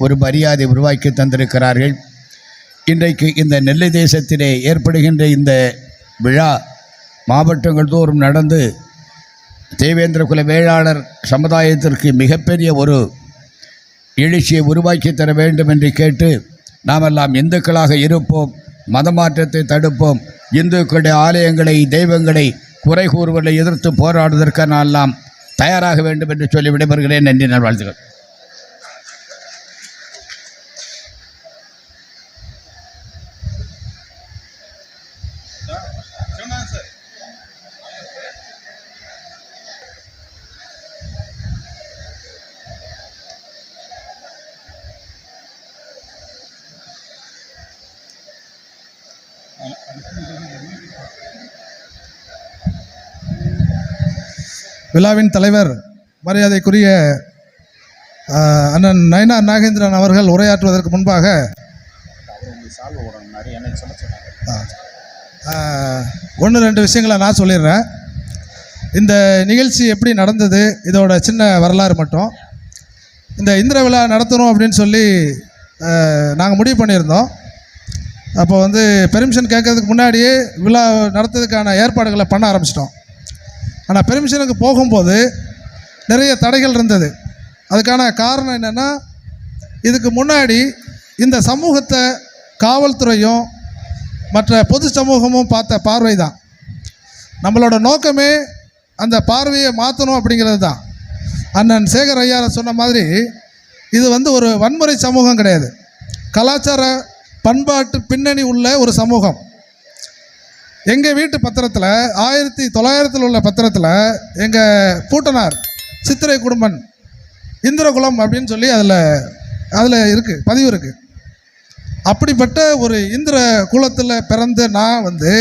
ஒரு மரியாதை உருவாக்கி தந்திருக்கிறார்கள். இன்றைக்கு இந்த நெல்லை தேசத்திலே ஏற்படுகின்ற இந்த விழா மாவட்டங்கள் தோறும் நடந்து தேவேந்திர குல வேளாளர் சமுதாயத்திற்கு மிகப்பெரிய ஒரு எழுச்சியை உருவாக்கி தர வேண்டும் என்று கேட்டு நாமெல்லாம் இந்துக்களாக இருப்போம், மதமாற்றத்தை தடுப்போம், இந்துக்களுடைய ஆலயங்களை தெய்வங்களை குறை கூறுவதை எதிர்த்து போராடுவதற்கு நாம் தயாராக வேண்டும் என்று சொல்லி விடைபெறுகிறேன். நன்றி, நல்வாழ்த்துக்கள். விழாவின் தலைவர் மரியாதைக்குரிய அண்ணன் நயினார் நாகேந்திரன் அவர்கள் உரையாற்றுவதற்கு முன்பாக ஒன்று ரெண்டு விஷயங்களை நான் சொல்லிடுறேன். இந்த நிகழ்ச்சி எப்படி நடந்தது, இதோட சின்ன வரலாறு மட்டும். இந்த இந்திர விழா நடத்தணும் அப்படின்னு சொல்லி நாங்கள் முடிவு பண்ணியிருந்தோம். அப்போ வந்து பெர்மிஷன் கேட்கறதுக்கு முன்னாடியே விழா நடத்துறதுக்கான ஏற்பாடுகளை பண்ண ஆரம்பிச்சிட்டோம். ஆனால் பெர்மிஷனுக்கு போகும்போது நிறைய தடைகள் இருந்தது. அதுக்கான காரணம் என்னென்னா, இதுக்கு முன்னாடி இந்த சமூகத்தை காவல்துறையும் மற்ற பொது சமூகமும் பார்த்த பார்வை தான். நம்மளோட நோக்கமே அந்த பார்வையை மாற்றணும் அப்படிங்கிறது தான். அண்ணன் சேகர் ஐயாரை சொன்ன மாதிரி இது வந்து ஒரு வன்முறை சமூகம் கிடையாது, கலாச்சார பண்பாட்டு பின்னணி உள்ள ஒரு சமூகம். எங்கள் வீட்டு பத்திரத்தில் 1900 உள்ள பத்திரத்தில் எங்கள் பூட்டனார் சித்திரை குடும்பன் இந்திரகுலம் அப்படின்னு சொல்லி அதில் இருக்குது, பதிவு இருக்குது. அப்படிப்பட்ட ஒரு இந்திர குலத்தில் பிறந்த நான் வந்து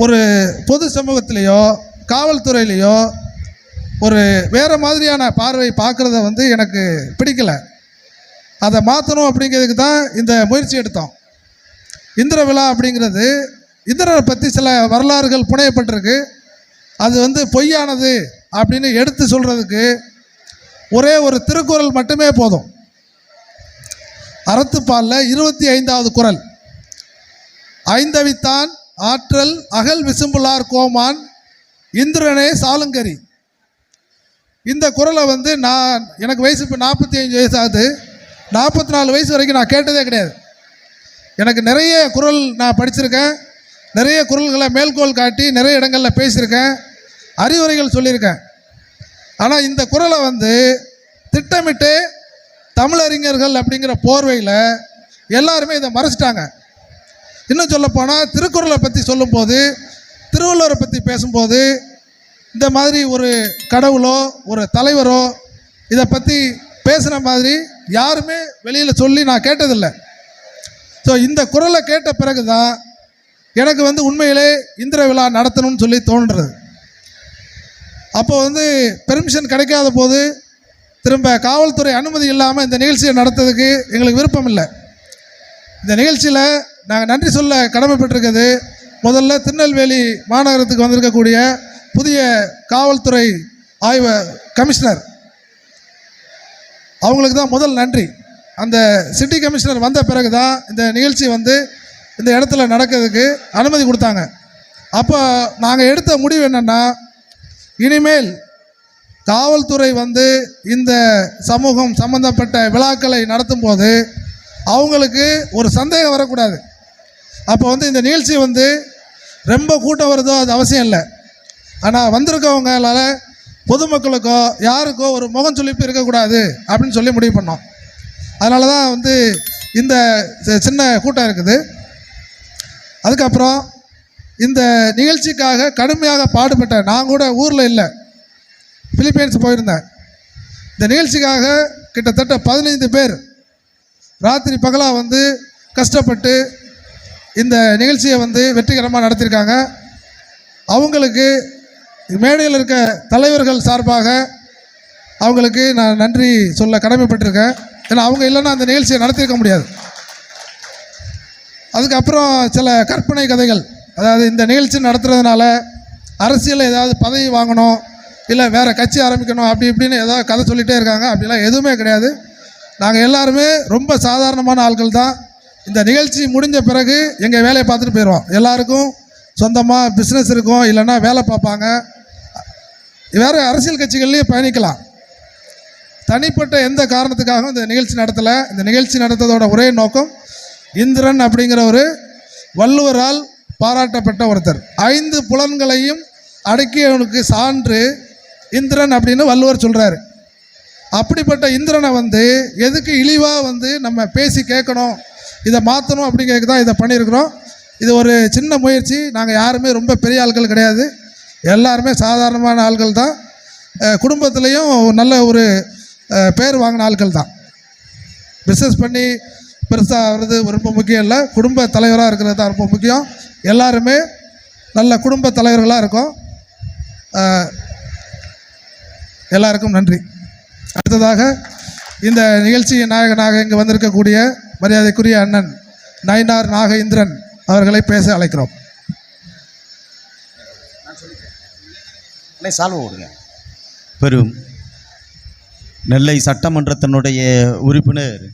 ஒரு பொது சமூகத்திலேயோ காவல்துறையிலையோ ஒரு வேறு மாதிரியான பார்வை பார்க்குறத வந்து எனக்கு பிடிக்கலை. அதை மாற்றணும் அப்படிங்கிறதுக்கு தான் இந்த முயற்சி எடுத்தோம். இந்திர விழா அப்படிங்கிறது இந்திரரை பற்றி சில வரலாறுகள் புனையப்பட்டிருக்கு. அது வந்து பொய்யானது அப்படின்னு எடுத்து சொல்கிறதுக்கு ஒரே ஒரு திருக்குறள் மட்டுமே போதும். அறத்துப்பாலில் 25வது குறள், ஐந்தவித்தான் ஆற்றல் அகல் விசும்புலார் கோமான் இந்திரனே சாலுங்கரி. இந்த குறளை வந்து எனக்கு வயசு இப்போ 45 வயசு ஆகுது. 44 வயசு வரைக்கும் நான் கேட்டதே கிடையாது. எனக்கு நிறைய குறள் நான் படிச்சிருக்கேன், நிறைய குறள்களை மேல்கோள் காட்டி நிறைய இடங்களில் பேசியிருக்கேன், அறிவுரைகள் சொல்லியிருக்கேன். ஆனால் இந்த குறளை வந்து திட்டமிட்டு தமிழறிஞர்கள் அப்படிங்கிற போர்வையில் எல்லாருமே இதை மறைச்சிட்டாங்க. இன்னும் சொல்லப்போனால் திருக்குறளை பற்றி சொல்லும்போது, திருவள்ளுவரை பற்றி பேசும்போது இந்த மாதிரி ஒரு கடவுளோ ஒரு தலைவரோ இதை பற்றி பேசுகிற மாதிரி யாருமே வெளியில் சொல்லி நான் கேட்டதில்லை. ஸோ இந்த குறளை கேட்ட பிறகு தான் எனக்கு வந்து உண்மையிலே இந்திர விழா நடத்தணும்னு சொல்லி தோன்றுறது. அப்போ வந்து பெர்மிஷன் கிடைக்காத போது திரும்ப காவல்துறை அனுமதி இல்லாமல் இந்த நிகழ்ச்சியை நடத்துறதுக்கு எங்களுக்கு விருப்பம் இல்லை. இந்த நிகழ்ச்சியில் நாங்கள் நன்றி சொல்ல கடமைப்பட்டிருக்கிறது முதல்ல திருநெல்வேலி மாநகரத்துக்கு வந்திருக்கக்கூடிய புதிய காவல்துறை ஆய்வு கமிஷனர், அவங்களுக்கு தான் முதல் நன்றி. அந்த சிட்டி கமிஷனர் வந்த பிறகு தான் இந்த நிகழ்ச்சி வந்து இந்த இடத்துல நடக்கிறதுக்கு அனுமதி கொடுத்தாங்க. அப்போ நாங்கள் எடுத்த முடிவு என்னென்னா, இனிமேல் காவல்துறை வந்து இந்த சமூகம் சம்பந்தப்பட்ட விழாக்களை நடத்தும் போது அவங்களுக்கு ஒரு சந்தேகம் வரக்கூடாது. அப்போ வந்து இந்த நிகழ்ச்சி வந்து ரொம்ப கூட்டம் வருதோ அது அவசியம் இல்லை, ஆனால் வந்திருக்கவங்களால பொதுமக்களுக்கோ யாருக்கோ ஒரு முகம் சொல்லிப்பு இருக்கக்கூடாது அப்படின்னு சொல்லி முடிவு பண்ணோம். அதனால தான் வந்து இந்த சின்ன கூட்டம் இருக்குது. அதுக்கப்புறம் இந்த நிகழ்ச்சிக்காக கடுமையாக பாடுபட்டேன். நான் கூட ஊரில் இல்லை, பிலிப்பைன்ஸ் போயிருந்தேன். இந்த நிகழ்ச்சிக்காக கிட்டத்தட்ட 15 பேர் ராத்திரி பகலாக வந்து கஷ்டப்பட்டு இந்த நிகழ்ச்சியை வந்து வெற்றிகரமாக நடத்தியிருக்காங்க. அவங்களுக்கு மேடையில் இருக்க தலைவர்கள் சார்பாக அவங்களுக்கு நான் நன்றி சொல்ல கடமைப்பட்டிருக்கேன். ஏன்னா அவங்க இல்லைன்னா அந்த நிகழ்ச்சியை நடத்தியிருக்க முடியாது. அதுக்கப்புறம் சில கற்பனை கதைகள், அதாவது இந்த நிகழ்ச்சி நடத்துறதுனால அரசியலில் ஏதாவது பதவி வாங்கணும், இல்லை வேறு கட்சி ஆரம்பிக்கணும், அப்படி இப்படின்னு ஏதாவது கதை சொல்லிகிட்டே இருக்காங்க. அப்படிலாம் எதுவுமே கிடையாது. நாங்கள் எல்லாருமே ரொம்ப சாதாரணமான ஆட்கள் தான். இந்த நிகழ்ச்சி முடிஞ்ச பிறகு எங்கள் வேலையை பார்த்துட்டு போயிடுவோம். எல்லாருக்கும் சொந்தமாக பிஸ்னஸ் இருக்கும், இல்லைன்னா வேலை பார்ப்பாங்க, வேறு அரசியல் கட்சிகள்லேயும் பயணிக்கலாம். தனிப்பட்ட எந்த காரணத்துக்காகவும் இந்த நிகழ்ச்சி நடத்தலை. இந்த நிகழ்ச்சி நடத்ததோட ஒரே நோக்கம், இந்திரன் அப்படிங்கிற ஒரு வள்ளுவரால் பாராட்டப்பட்ட ஒருத்தர், 5 புலன்களையும் அடக்கியவனுக்கு சான்று இந்திரன் அப்படின்னு வள்ளுவர் சொல்கிறாரு. அப்படிப்பட்ட இந்திரனை எதுக்கு இழிவாக நம்ம பேசி கேட்கணும், இதை மாற்றணும் அப்படிங்கிறதுக்கு தான் இதை பண்ணியிருக்கிறோம். இது ஒரு சின்ன முயற்சி. நாங்கள் யாருமே ரொம்ப பெரிய ஆட்கள் கிடையாது, எல்லாருமே சாதாரணமான ஆட்கள் தான். குடும்பத்துலேயும் நல்ல ஒரு பேர் வாங்கின ஆட்கள் தான். பிஸ்னஸ் பண்ணி பெருசாக வர்றது ரொம்ப முக்கியம் இல்லை, குடும்ப தலைவராக இருக்கிறது தான் ரொம்ப முக்கியம். எல்லாருமே நல்ல குடும்ப தலைவர்களாக இருக்கோம். எல்லாருக்கும் நன்றி. அடுத்ததாக இந்த நிகழ்ச்சியின் நாயகனாக இங்கு வந்திருக்கக்கூடிய மரியாதைக்குரிய அண்ணன் நயினார் நாகேந்திரன் அவர்களை பேச அழைக்கிறோம். பெரும் நெல்லை சட்டமன்றத்தினுடைய உறுப்பினர்